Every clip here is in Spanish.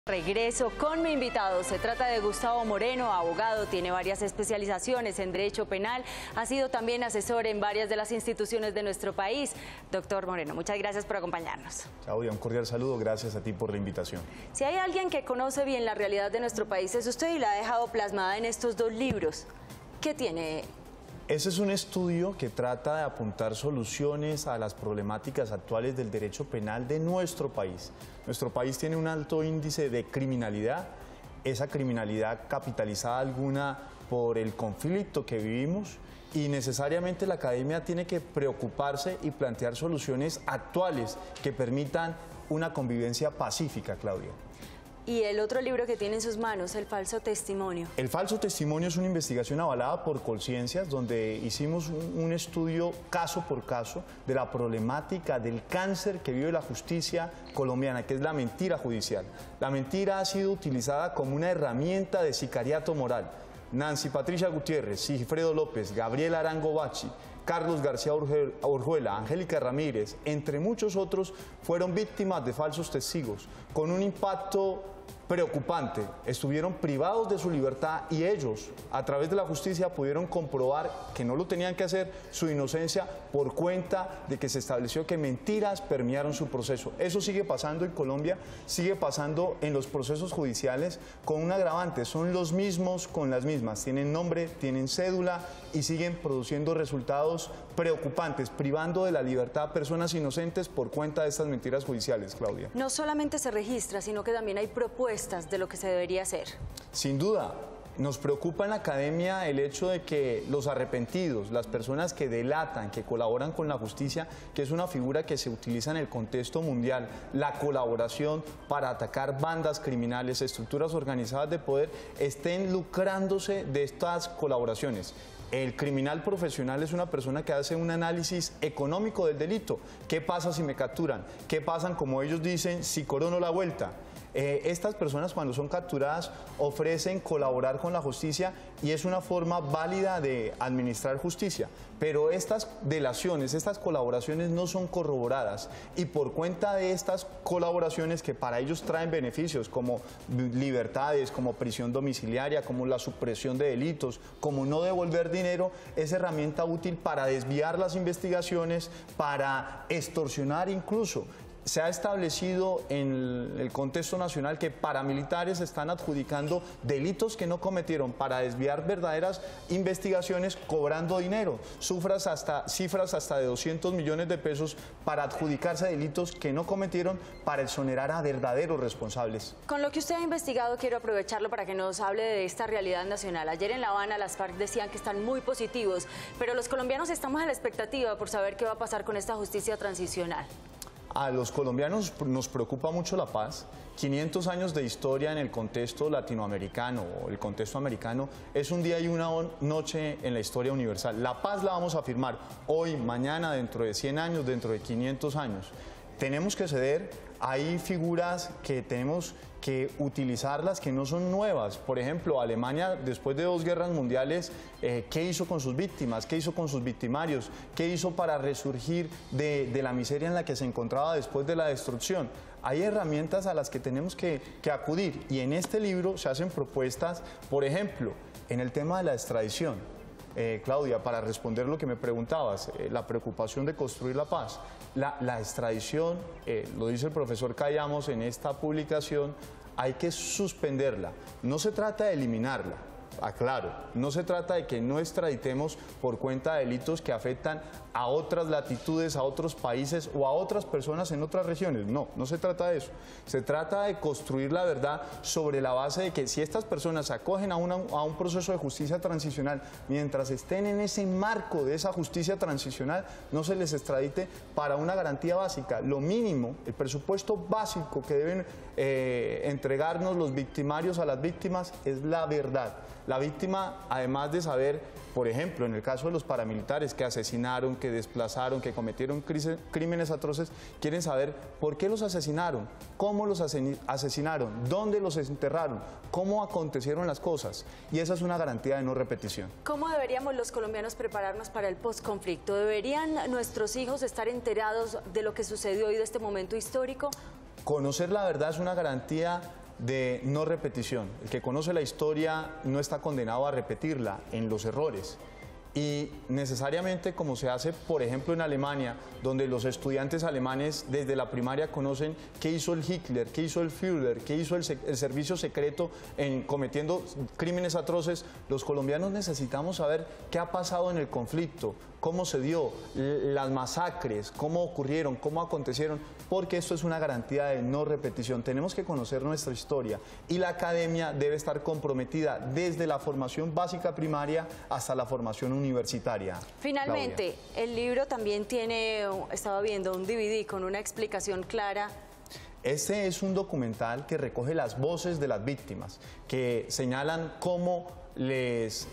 Regreso con mi invitado. Se trata de Gustavo Moreno, abogado, tiene varias especializaciones en derecho penal, ha sido también asesor en varias de las instituciones de nuestro país. Doctor Moreno, muchas gracias por acompañarnos. Claudia, un cordial saludo, gracias a ti por la invitación. Si hay alguien que conoce bien la realidad de nuestro país es usted y la ha dejado plasmada en estos dos libros. ¿Qué tiene? Ese es un estudio que trata de apuntar soluciones a las problemáticas actuales del derecho penal de nuestro país. Nuestro país tiene un alto índice de criminalidad, esa criminalidad capitalizada alguna por el conflicto que vivimos, y necesariamente la academia tiene que preocuparse y plantear soluciones actuales que permitan una convivencia pacífica, Claudia. Y el otro libro que tiene en sus manos, El falso testimonio. El falso testimonio es una investigación avalada por Colciencias, donde hicimos un estudio caso por caso de la problemática del cáncer que vive la justicia colombiana, que es la mentira judicial. La mentira ha sido utilizada como una herramienta de sicariato moral. Nancy Patricia Gutiérrez, Sigfredo López, Gabriel Arango Bachi, Carlos García Orjuela, Angélica Ramírez, entre muchos otros, fueron víctimas de falsos testigos, con un impacto preocupante. Estuvieron privados de su libertad y ellos, a través de la justicia, pudieron comprobar que no lo tenían que hacer, su inocencia, por cuenta de que se estableció que mentiras permearon su proceso. Eso sigue pasando en Colombia, sigue pasando en los procesos judiciales con un agravante. Son los mismos con las mismas. Tienen nombre, tienen cédula y siguen produciendo resultados preocupantes, privando de la libertad a personas inocentes por cuenta de estas mentiras judiciales, Claudia. No solamente se registra, sino que también hay propuestas de lo que se debería hacer. Sin duda, nos preocupa en la academia el hecho de que los arrepentidos, las personas que delatan, que colaboran con la justicia, que es una figura que se utiliza en el contexto mundial, la colaboración para atacar bandas criminales, estructuras organizadas de poder, estén lucrándose de estas colaboraciones. El criminal profesional es una persona que hace un análisis económico del delito. ¿Qué pasa si me capturan? ¿Qué pasa, como ellos dicen, si corono la vuelta? Estas personas, cuando son capturadas, ofrecen colaborar con la justicia y es una forma válida de administrar justicia. Pero estas delaciones, estas colaboraciones no son corroboradas y por cuenta de estas colaboraciones que para ellos traen beneficios como libertades, como prisión domiciliaria, como la supresión de delitos, como no devolver dinero, es herramienta útil para desviar las investigaciones, para extorsionar incluso. Se ha establecido en el contexto nacional que paramilitares están adjudicando delitos que no cometieron para desviar verdaderas investigaciones cobrando dinero, cifras hasta de 200 millones de pesos para adjudicarse delitos que no cometieron para exonerar a verdaderos responsables. Con lo que usted ha investigado, quiero aprovecharlo para que nos hable de esta realidad nacional. Ayer en La Habana las FARC decían que están muy positivos, pero los colombianos estamos a la expectativa por saber qué va a pasar con esta justicia transicional. A los colombianos nos preocupa mucho la paz. 500 años de historia en el contexto latinoamericano o el contexto americano es un día y una noche en la historia universal. La paz la vamos a firmar hoy, mañana, dentro de 100 años, dentro de 500 años. Tenemos que ceder, hay figuras que tenemos que utilizarlas que no son nuevas. Por ejemplo, Alemania, después de 2 guerras mundiales, ¿qué hizo con sus víctimas? ¿Qué hizo con sus victimarios? ¿Qué hizo para resurgir de la miseria en la que se encontraba después de la destrucción? Hay herramientas a las que tenemos que acudir y en este libro se hacen propuestas, por ejemplo, en el tema de la extradición. Claudia, para responder lo que me preguntabas, la preocupación de construir la paz. La extradición, lo dice el profesor Cayamos en esta publicación, hay que suspenderla. No se trata de eliminarla, aclaro, no se trata de que no extraditemos por cuenta de delitos que afectan a otras latitudes, a otros países o a otras personas en otras regiones. No, no se trata de eso. Se trata de construir la verdad sobre la base de que si estas personas se acogen a un proceso de justicia transicional, mientras estén en ese marco de esa justicia transicional, no se les extradite para una garantía básica. Lo mínimo, el presupuesto básico que deben entregarnos los victimarios a las víctimas es la verdad. La víctima, además de saber, por ejemplo, en el caso de los paramilitares que asesinaron, que desplazaron, que cometieron crímenes atroces, quieren saber por qué los asesinaron, cómo los asesinaron, dónde los enterraron, cómo acontecieron las cosas. Y esa es una garantía de no repetición. ¿Cómo deberíamos los colombianos prepararnos para el posconflicto? ¿Deberían nuestros hijos estar enterados de lo que sucedió y de este momento histórico? Conocer la verdad es una garantía de no repetición. El que conoce la historia no está condenado a repetirla en los errores. Y necesariamente, como se hace, por ejemplo, en Alemania, donde los estudiantes alemanes desde la primaria conocen qué hizo el Hitler, qué hizo el Führer, qué hizo el servicio secreto cometiendo crímenes atroces, los colombianos necesitamos saber qué ha pasado en el conflicto, cómo se dio, las masacres, cómo ocurrieron, cómo acontecieron, porque esto es una garantía de no repetición. Tenemos que conocer nuestra historia y la academia debe estar comprometida desde la formación básica primaria hasta la formación universitaria. Finalmente, Claudia, el libro también tiene, estaba viendo, un DVD con una explicación clara. Este es un documental que recoge las voces de las víctimas, que señalan cómo les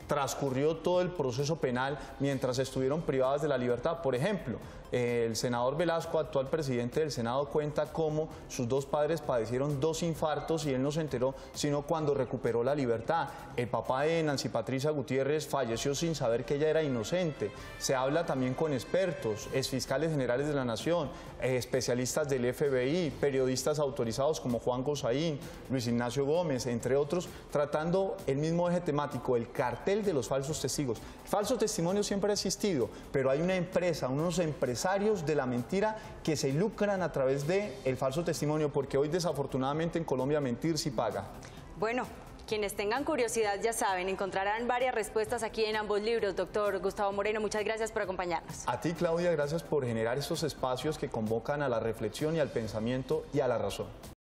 transcurrió todo el proceso penal mientras estuvieron privadas de la libertad. Por ejemplo, el senador Velasco, actual presidente del Senado, cuenta cómo sus dos padres padecieron 2 infartos y él no se enteró sino cuando recuperó la libertad. El papá de Nancy Patricia Gutiérrez falleció sin saber que ella era inocente. Se habla también con expertos, exfiscales generales de la Nación, especialistas del FBI, periodistas autorizados como Juan Gosaín, Luis Ignacio Gómez, entre otros, tratando el mismo eje temático, el cartel de los falsos testigos. El falso testimonio siempre ha existido, pero hay una empresa, unos empresarios de la mentira que se lucran a través del falso testimonio, porque hoy desafortunadamente en Colombia mentir sí paga. Bueno, quienes tengan curiosidad ya saben, encontrarán varias respuestas aquí en ambos libros. Doctor Gustavo Moreno, muchas gracias por acompañarnos. A ti, Claudia, gracias por generar estos espacios que convocan a la reflexión y al pensamiento y a la razón.